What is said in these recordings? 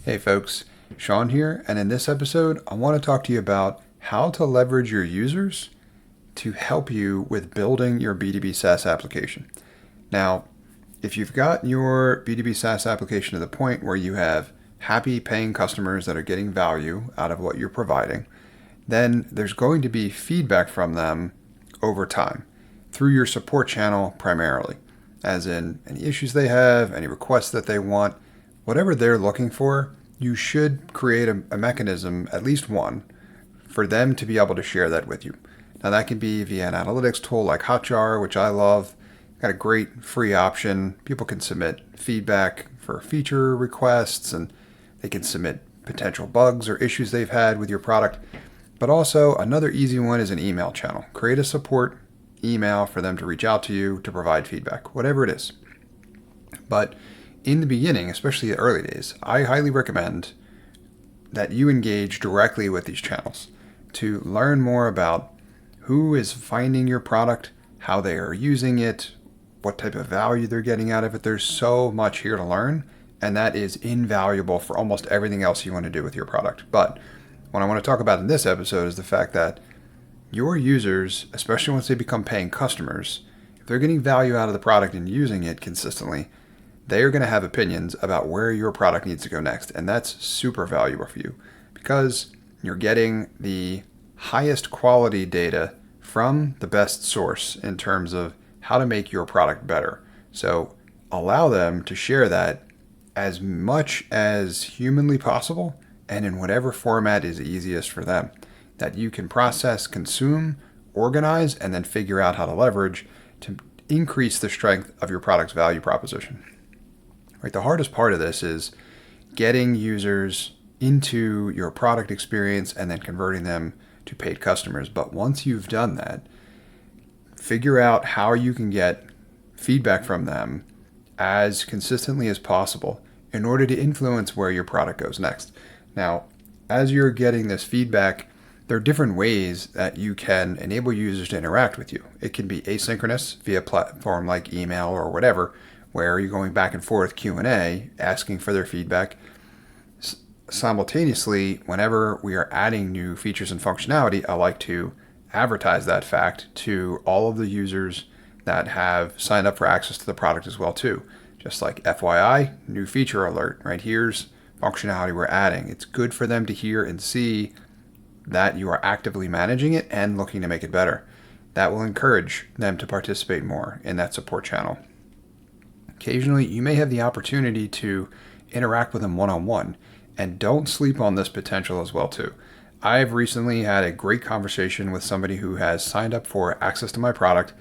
Hey folks, Sean here, and in this episode, I want to talk to you about how to leverage your users to help you with building your B2B SaaS application. Now, if you've got your B2B SaaS application to the point where you have happy paying customers that are getting value out of what you're providing, then there's going to be feedback from them over time through your support channel primarily, as in any issues they have, any requests that they want, whatever they're looking for. You should create a mechanism, at least one, for them to be able to share that with you. Now that can be via an analytics tool like Hotjar, which I love. Got a great free option. People can submit feedback for feature requests, and they can submit potential bugs or issues they've had with your product. But also another easy one is an email channel. Create a support email for them to reach out to you to provide feedback, whatever it is. But in the beginning, especially the early days, I highly recommend that you engage directly with these channels to learn more about who is finding your product, how they are using it, what type of value they're getting out of it. There's so much here to learn, and that is invaluable for almost everything else you want to do with your product. But what I want to talk about in this episode is the fact that your users, especially once they become paying customers, if they're getting value out of the product and using it consistently, they are going to have opinions about where your product needs to go next. And that's super valuable for you because you're getting the highest quality data from the best source in terms of how to make your product better. So allow them to share that as much as humanly possible and in whatever format is easiest for them that you can process, consume, organize, and then figure out how to leverage to increase the strength of your product's value proposition. Right, the hardest part of this is getting users into your product experience and then converting them to paid customers. But once you've done that, figure out how you can get feedback from them as consistently as possible in order to influence where your product goes next. Now, as you're getting this feedback, there are different ways that you can enable users to interact with you. It can be asynchronous via platform like email or whatever, where you're going back and forth Q&A, asking for their feedback. Simultaneously, whenever we are adding new features and functionality, I like to advertise that fact to all of the users that have signed up for access to the product as well too. Just like FYI, new feature alert, right? Here's functionality we're adding. It's good for them to hear and see that you are actively managing it and looking to make it better. That will encourage them to participate more in that support channel. Occasionally, you may have the opportunity to interact with them one-on-one, and don't sleep on this potential as well too. I've recently had a great conversation with somebody who has signed up for access to my product,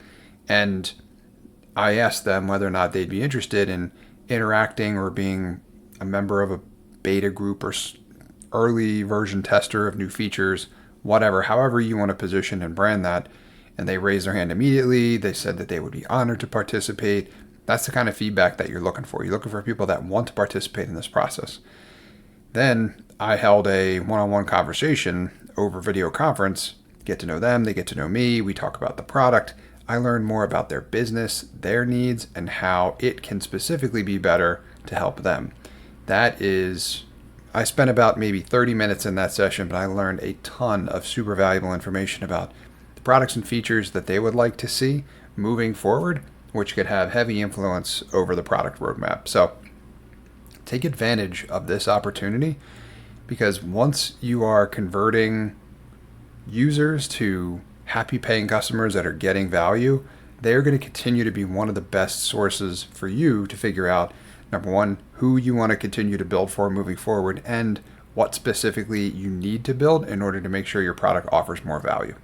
and I asked them whether or not they'd be interested in interacting or being a member of a beta group or early version tester of new features, whatever, however you want to position and brand that. And they raised their hand immediately. They said that they would be honored to participate. That's the kind of feedback that you're looking for. You're looking for people that want to participate in this process. Then I held a one-on-one conversation over video conference, get to know them, they get to know me, we talk about the product. I learn more about their business, their needs, and how it can specifically be better to help them. I spent about maybe 30 minutes in that session, but I learned a ton of super valuable information about the products and features that they would like to see moving forward, which could have heavy influence over the product roadmap. So take advantage of this opportunity, because once you are converting users to happy paying customers that are getting value, they're going to continue to be one of the best sources for you to figure out, number one, who you want to continue to build for moving forward, and what specifically you need to build in order to make sure your product offers more value.